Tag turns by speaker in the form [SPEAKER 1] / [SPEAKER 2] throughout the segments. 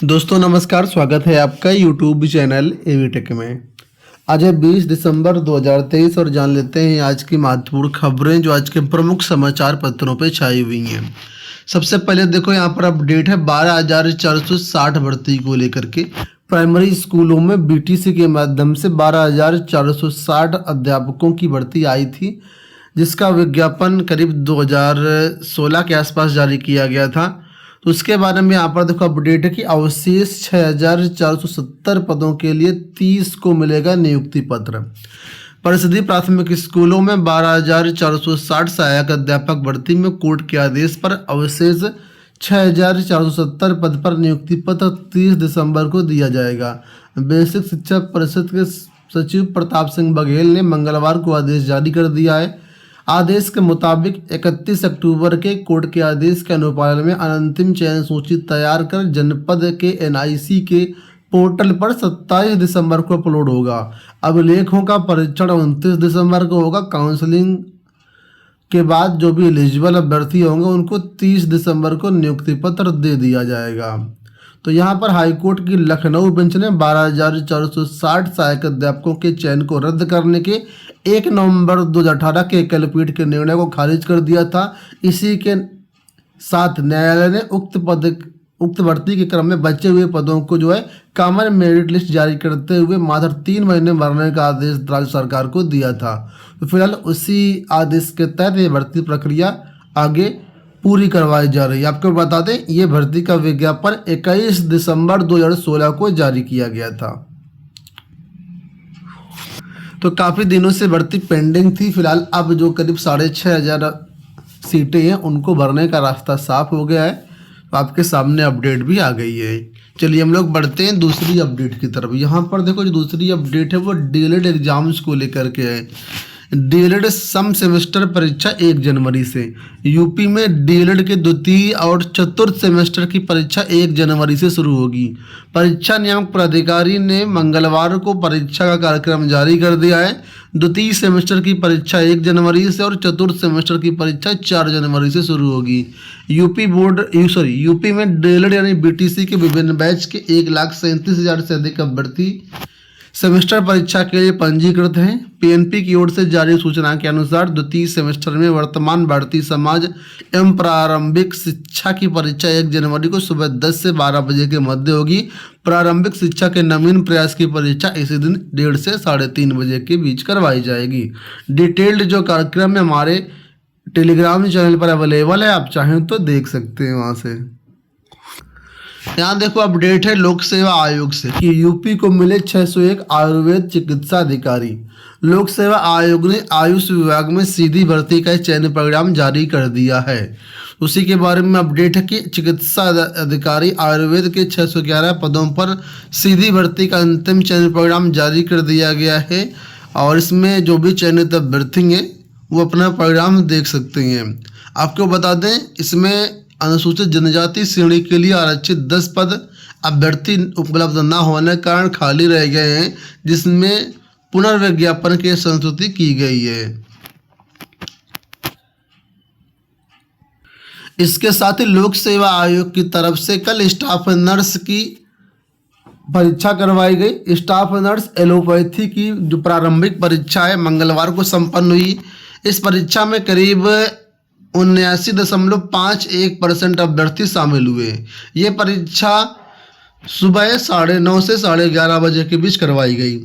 [SPEAKER 1] दोस्तों नमस्कार, स्वागत है आपका यूट्यूब चैनल एवीटेक में। आज है 20 दिसंबर 2023 और जान लेते हैं आज की महत्वपूर्ण खबरें जो आज के प्रमुख समाचार पत्रों पे छाई हुई हैं। सबसे पहले देखो यहाँ पर अपडेट है 12,460 भर्ती को लेकर के। प्राइमरी स्कूलों में बीटीसी के माध्यम से 12,460 अध्यापकों की भर्ती आई थी, जिसका विज्ञापन करीब 2016 के आसपास जारी किया गया था। तो उसके बारे में यहाँ पर देखो अपडेट है कि अवशेष 6,470 पदों के लिए 30 को मिलेगा नियुक्ति पत्र। परिषदीय प्राथमिक स्कूलों में 12,460 सहायक अध्यापक भर्ती में कोर्ट के आदेश पर अवशेष 6,470 पद पर नियुक्ति पत्र 30 दिसंबर को दिया जाएगा। बेसिक शिक्षा परिषद के सचिव प्रताप सिंह बघेल ने मंगलवार को आदेश जारी कर दिया है। आदेश के मुताबिक 31 अक्टूबर के कोर्ट के आदेश के अनुपालन में अंतिम चयन सूची तैयार कर जनपद के एनआईसी के पोर्टल पर 27 दिसंबर को अपलोड होगा। अभिलेखों का परीक्षण 29 दिसंबर को होगा। काउंसलिंग के बाद जो भी एलिजिबल अभ्यर्थी होंगे उनको 30 दिसंबर को नियुक्ति पत्र दे दिया जाएगा। तो यहाँ पर हाईकोर्ट की लखनऊ बेंच ने 12,460 सहायक अध्यापकों के चयन को रद्द करने के 1 नवंबर 2018 के एकलपीठ के निर्णय को खारिज कर दिया था। इसी के साथ न्यायालय ने उक्त भर्ती के क्रम में बचे हुए पदों को जो है कॉमन मेरिट लिस्ट जारी करते हुए मात्र 3 महीने भरने का आदेश राज्य सरकार को दिया था। तो फिलहाल उसी आदेश के तहत ये भर्ती प्रक्रिया आगे पूरी करवाई जा रही है। आपको बता दें ये भर्ती का विज्ञापन 21 दिसंबर 2016 को जारी किया गया था। तो काफ़ी दिनों से भर्ती पेंडिंग थी। फिलहाल अब जो करीब 6,500 सीटें हैं उनको भरने का रास्ता साफ हो गया है। तो आपके सामने अपडेट भी आ गई है। चलिए हम लोग बढ़ते हैं दूसरी अपडेट की तरफ। यहाँ पर देखो जो दूसरी अपडेट है वो डीएलएड एग्जाम्स को लेकर के है। डीएलएड सम सेमेस्टर परीक्षा 1 जनवरी से। यूपी में डीएलएड के द्वितीय और चतुर्थ सेमेस्टर की परीक्षा 1 जनवरी से शुरू होगी। परीक्षा नियामक प्राधिकारी ने मंगलवार को परीक्षा का कार्यक्रम जारी कर दिया है। द्वितीय सेमेस्टर की परीक्षा 1 जनवरी से और चतुर्थ सेमेस्टर की परीक्षा 4 जनवरी से शुरू होगी। यूपी में डीएलएड यानी बीटीसी के विभिन्न बैच के 1,37,000 से अधिक अभ्यर्थी सेमेस्टर परीक्षा के लिए पंजीकृत हैं। पीएनपी की ओर से जारी सूचना के अनुसार द्वितीय सेमेस्टर में वर्तमान भारतीय समाज एवं प्रारंभिक शिक्षा की परीक्षा 1 जनवरी को सुबह 10 से 12 बजे के मध्य होगी। प्रारंभिक शिक्षा के नवीन प्रयास की परीक्षा इसी दिन 1:30 से 3:30 बजे के बीच करवाई जाएगी। डिटेल्ड जो कार्यक्रम है हमारे टेलीग्राम चैनल पर अवेलेबल है, आप चाहें तो देख सकते हैं वहाँ से। यहाँ देखो अपडेट है लोक सेवा आयोग से कि यूपी को मिले 601 आयुर्वेद चिकित्सा अधिकारी। लोक सेवा आयोग ने आयुष विभाग में सीधी भर्ती का चयन परिणाम जारी कर दिया है। उसी के बारे में अपडेट है कि चिकित्सा अधिकारी आयुर्वेद के 611 पदों पर सीधी भर्ती का अंतिम चयन परिणाम जारी कर दिया गया है और इसमें जो भी चयनित अभ्यर्थी हैं वो अपना परिणाम देख सकते हैं। आपको बता दें इसमें अनुसूचित जनजाति श्रेणी के लिए आरक्षित 10 पद अभ्यर्थी उपलब्ध न होने के कारण खाली रह गए हैं, जिसमें पुनर्विज्ञापन की संस्तुति की गई है। इसके साथ ही लोक सेवा आयोग की तरफ से कल स्टाफ नर्स की परीक्षा करवाई गई। स्टाफ नर्स एलोपैथी की जो प्रारंभिक परीक्षा है मंगलवार को संपन्न हुई। इस परीक्षा में करीब 79.51% अभ्यर्थी शामिल हुए। ये परीक्षा सुबह 9:30 से 11:30 बजे के बीच करवाई गई।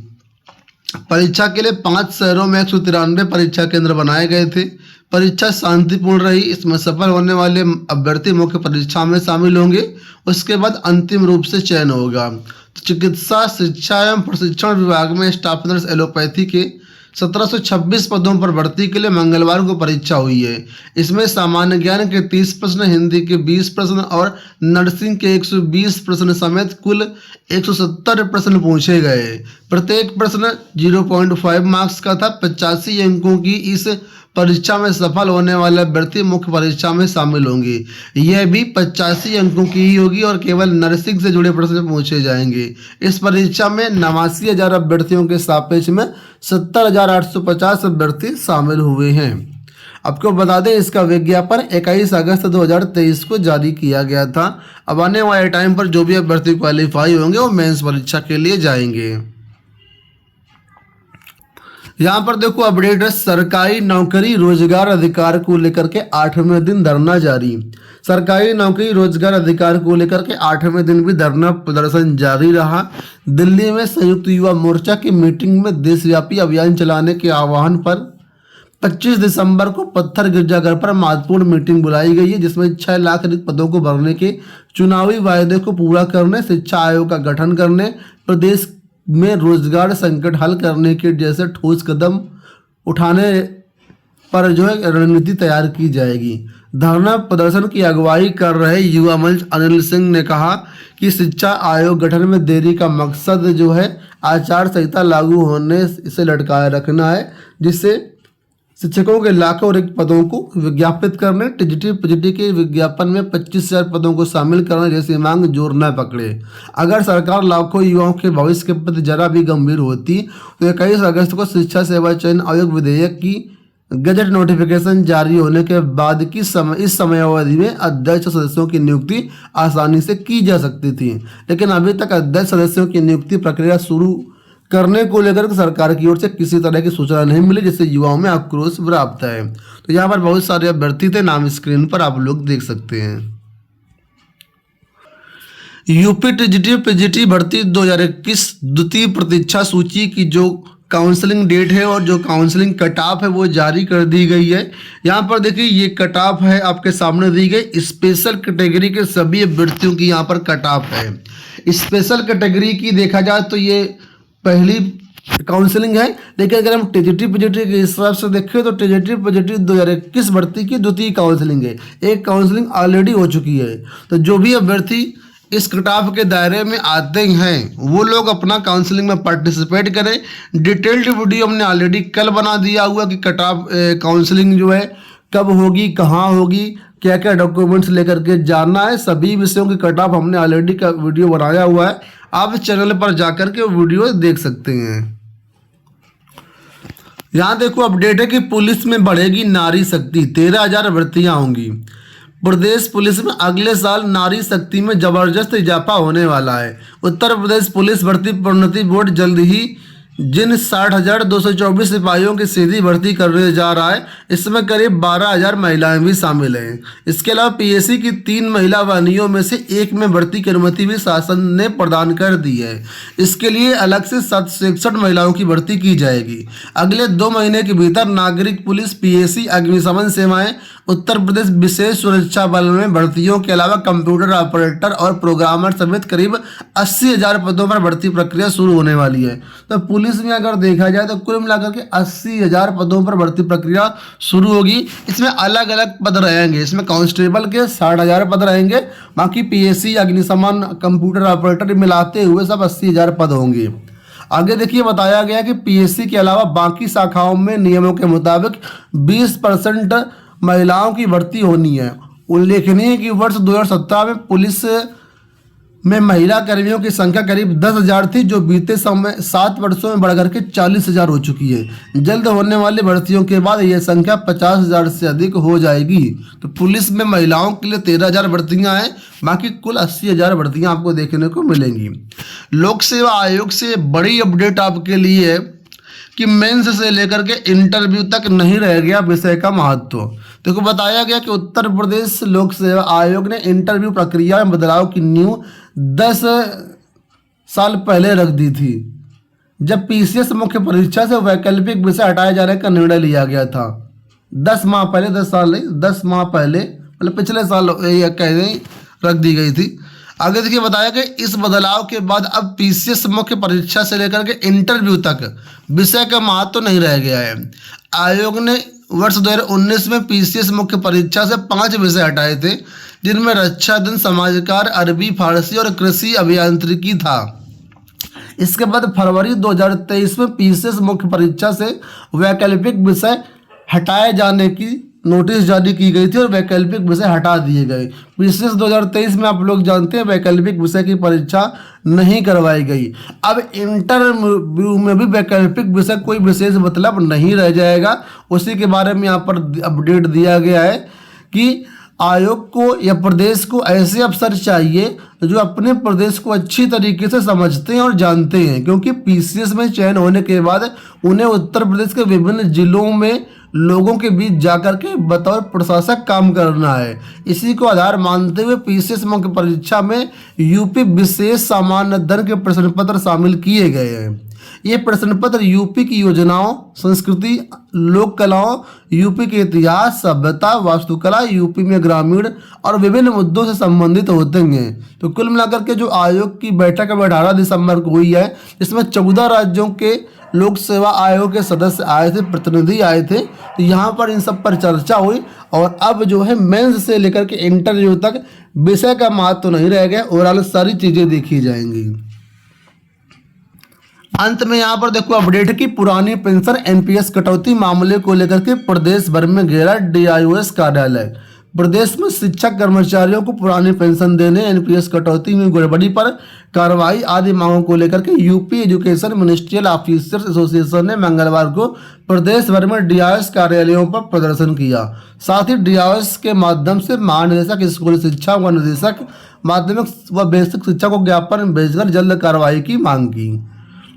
[SPEAKER 1] परीक्षा के लिए 5 शहरों में 193 परीक्षा केंद्र बनाए गए थे। परीक्षा शांतिपूर्ण रही। इसमें सफल होने वाले अभ्यर्थी मुख्य परीक्षा में शामिल होंगे। उसके बाद अंतिम रूप से चयन होगा। चिकित्सा शिक्षा एवं प्रशिक्षण विभाग में स्टाफ नर्स एलोपैथी के 1726 पदों पर भर्ती के लिए मंगलवार को परीक्षा हुई है। इसमें सामान्य ज्ञान के 30 प्रश्न, हिंदी के 20 प्रश्न और नर्सिंग के 120 प्रश्न समेत कुल 170 प्रश्न पूछे गए। प्रत्येक प्रश्न 0.5 मार्क्स का था। 85 अंकों की इस परीक्षा में सफल होने वाले अभ्यर्थी मुख्य परीक्षा में शामिल होंगे। यह भी 85 अंकों की ही होगी और केवल नर्सिंग से जुड़े प्रश्न पूछे जाएंगे। इस परीक्षा में 89,000 अभ्यर्थियों के सापेक्ष में 70,850 अभ्यर्थी शामिल हुए हैं। आपको बता दें इसका विज्ञापन 21 अगस्त 2023 को जारी किया गया था। अब आने वाले टाइम पर जो भी अभ्यर्थी क्वालिफाई होंगे वो मेंस परीक्षा के लिए जाएंगे। यहाँ पर देखो अपडेट है, सरकारी नौकरी रोजगार अधिकार को लेकर के 8वें दिन धरना जारी। सरकारी नौकरी रोजगार अधिकार को लेकर के 8वें दिन भी धरना प्रदर्शन जारी रहा। दिल्ली में संयुक्त युवा मोर्चा की मीटिंग में देशव्यापी अभियान चलाने के आह्वान पर 25 दिसंबर को पत्थर गिरजाघर पर महत्वपूर्ण मीटिंग बुलाई गई है, जिसमें 6 लाख रिक्त पदों को भरने के चुनावी वायदे को पूरा करने, शिक्षा आयोग का गठन करने, प्रदेश में रोजगार संकट हल करने के जैसे ठोस कदम उठाने पर जो है रणनीति तैयार की जाएगी। धरना प्रदर्शन की अगुवाई कर रहे युवा मंच अनिल सिंह ने कहा कि शिक्षा आयोग गठन में देरी का मकसद जो है आचार संहिता लागू होने से लटकाए रखना है, जिससे शिक्षकों के लाखों रिक्त पदों को विज्ञापित करने, टीजीटी पीजीटी के विज्ञापन में 25,000 पदों को शामिल करने जैसी मांग जोर न पकड़े। अगर सरकार लाखों युवाओं के भविष्य के प्रति जरा भी गंभीर होती तो 21 अगस्त को शिक्षा सेवा चयन आयोग विधेयक की गजट नोटिफिकेशन जारी होने के बाद की इस समयावधि में अध्यक्ष सदस्यों की नियुक्ति आसानी से की जा सकती थी, लेकिन अभी तक अध्यक्ष सदस्यों की नियुक्ति प्रक्रिया शुरू करने को लेकर सरकार की ओर से किसी तरह की सूचना नहीं मिली, जिससे युवाओं में आक्रोश व्याप्त है। तो यहाँ पर बहुत सारे अभ्यर्थी थे, नाम स्क्रीन पर आप लोग देख सकते हैं। यूपी टीजीटी पीजीटी भर्ती 2021 द्वितीय प्रतीक्षा सूची की जो काउंसलिंग डेट है और जो काउंसलिंग कट ऑफ है वो जारी कर दी गई है। यहाँ पर देखिए ये कट ऑफ है आपके सामने दी गई। स्पेशल कैटेगरी के सभी अभ्यर्थियों की यहाँ पर कट ऑफ है। स्पेशल कैटेगरी की देखा जाए तो ये पहली काउंसलिंग है, लेकिन अगर हम टीजीटी पीजीटी के हिसाब से देखें तो टीजीटी पीजीटी 2021 भर्ती की द्वितीय काउंसलिंग है। एक काउंसलिंग ऑलरेडी हो चुकी है। तो जो भी अभ्यर्थी इस कट ऑफ के दायरे में आते हैं वो लोग अपना काउंसलिंग में पार्टिसिपेट करें। डिटेल्ड वीडियो हमने ऑलरेडी कल बना दिया हुआ कि कट ऑफ काउंसलिंग जो है कब होगी, कहाँ होगी, क्या क्या डॉक्यूमेंट्स लेकर के जाना है, सभी विषयों की कट ऑफ हमने ऑलरेडी का वीडियो बनाया हुआ है। आप चैनल पर जाकर के वीडियो देख सकते हैं। यहाँ देखो अपडेट है कि पुलिस में बढ़ेगी नारी शक्ति, 13,000 भर्तियां होंगी। प्रदेश पुलिस में अगले साल नारी शक्ति में जबरदस्त इजाफा होने वाला है। उत्तर प्रदेश पुलिस भर्ती प्रोन्नति बोर्ड जल्द ही जिन 60,224 सिपाहियों की सीधी भर्ती करने जा रहा है, इसमें करीब 12,000 महिलाएं भी शामिल हैं। इसके अलावा पीएससी की 3 महिला वाहिनियों में से एक में भर्ती की अनुमति भी शासन ने प्रदान कर दी है। इसके लिए अलग से 761 महिलाओं की भर्ती की जाएगी। अगले 2 महीने के भीतर नागरिक पुलिस, पीएससी, अग्निशमन सेवाएं, उत्तर प्रदेश विशेष सुरक्षा बल में भर्तियों के अलावा कंप्यूटर ऑपरेटर और प्रोग्रामर समेत करीब 80,000 पदों पर भर्ती प्रक्रिया शुरू होने वाली है। तो पुलिस में अगर देखा जाए तो कुल मिलाकर के 80,000 पदों पर भर्ती प्रक्रिया शुरू होगी। इसमें अलग अलग पद रहेंगे। इसमें कांस्टेबल के 60,000 पद रहेंगे, बाकी पीएससी, अग्निशमन, कंप्यूटर ऑपरेटर मिलाते हुए सब 80,000 पद होंगे। आगे देखिए बताया गया कि पीएससी के अलावा बाकी शाखाओं में नियमों के मुताबिक 20% महिलाओं की भर्ती होनी है। उल्लेखनीय है कि वर्ष 2017 में पुलिस में महिला कर्मियों की संख्या करीब 10,000 थी, जो बीते 7 वर्षों में बढ़कर के 40,000 हो चुकी है। जल्द होने वाली भर्तियों के बाद यह संख्या 50,000 से अधिक हो जाएगी। तो पुलिस में महिलाओं के लिए 13,000 भर्तियां हैं, बाकी कुल 80,000 भर्तियां आपको देखने को मिलेंगी। लोक सेवा आयोग से बड़ी अपडेट आपके लिए है कि मेंस से लेकर के इंटरव्यू तक नहीं रह गया विषय का महत्व। देखो बताया गया कि उत्तर प्रदेश लोक सेवा आयोग ने इंटरव्यू प्रक्रिया में बदलाव की नींव 10 साल पहले रख दी थी, जब पीसीएस मुख्य परीक्षा से वैकल्पिक विषय हटाए जाने का निर्णय लिया गया था। 10 माह पहले, 10 साल नहीं, 10 माह पहले, मतलब पिछले साल कह रख दी गई थी। आगे देखिए बताया कि इस बदलाव के बाद अब पीसीएस मुख्य परीक्षा से लेकर के इंटरव्यू तक विषय का महत्व नहीं रह गया है। आयोग ने वर्ष 2019 में पीसीएस मुख्य परीक्षा से 5 विषय हटाए थे, जिनमें रक्षा दिन, समाजकार, अरबी, फारसी और कृषि अभियांत्रिकी था। इसके बाद फरवरी 2023 में पीसीएस मुख्य परीक्षा से वैकल्पिक विषय हटाए जाने की नोटिस जारी की गई थी और वैकल्पिक विषय हटा दिए गए। पीसीएस 2023 में आप लोग जानते हैं वैकल्पिक विषय की परीक्षा नहीं करवाई गई। अब इंटरव्यू में भी वैकल्पिक विषय कोई विशेष मतलब नहीं रह जाएगा। उसी के बारे में यहाँ पर अपडेट दिया गया है कि आयोग को या प्रदेश को ऐसे अफसर चाहिए जो अपने प्रदेश को अच्छी तरीके से समझते हैं और जानते हैं, क्योंकि पीसीएस में चयन होने के बाद उन्हें उत्तर प्रदेश के विभिन्न जिलों में लोगों के बीच जाकर के बतौर प्रशासक काम करना है। इसी को आधार मानते हुए पीसीएस मुख्य परीक्षा में यूपी विशेष सामान्य दर के प्रश्न पत्र शामिल किए गए हैं। ये प्रश्न पत्र यूपी की योजनाओं, संस्कृति, लोक कलाओं, यूपी के इतिहास, सभ्यता, वास्तुकला, यूपी में ग्रामीण और विभिन्न मुद्दों से संबंधित होते हैं। तो कुल मिलाकर के जो आयोग की बैठक अब 18 दिसंबर को हुई है, इसमें 14 राज्यों के लोक सेवा आयोग के सदस्य आए थे, प्रतिनिधि आए थे। तो यहाँ पर इन सब पर चर्चा हुई और अब जो है मेंस से लेकर के इंटरव्यू तक विषय का महत्व तो नहीं रह गया, ओवरऑल सारी चीज़ें देखी जाएंगी। अंत में यहाँ पर देखो अपडेट की पुरानी पेंशन एनपीएस कटौती मामले को लेकर के प्रदेश भर में घेरा डीआईओएस कार्यालय। प्रदेश में शिक्षक कर्मचारियों को पुरानी पेंशन देने, एनपीएस कटौती में गड़बड़ी पर कार्रवाई आदि मांगों को लेकर के UP education ministerial officers association ने मंगलवार को प्रदेश भर में डीआईओएस कार्यालयों पर प्रदर्शन किया। साथ ही डीआईओएस के माध्यम से महानिदेशक स्कूली शिक्षा व निदेशक माध्यमिक व बेसिक शिक्षा को ज्ञापन भेजकर जल्द कार्रवाई की मांग की।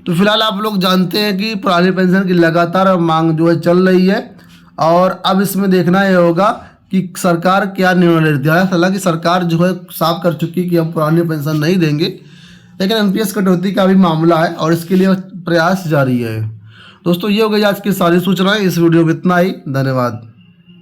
[SPEAKER 1] तो फिलहाल आप लोग जानते हैं कि पुरानी पेंशन की लगातार मांग जो है चल रही है और अब इसमें देखना ये होगा कि सरकार क्या निर्णय लेती है। हालांकि सरकार जो है साफ कर चुकी है कि हम पुरानी पेंशन नहीं देंगे, लेकिन एनपीएस कटौती का भी मामला है और इसके लिए प्रयास जारी है। दोस्तों ये हो गई आज की सारी सूचनाएं। इस वीडियो में इतना ही, धन्यवाद।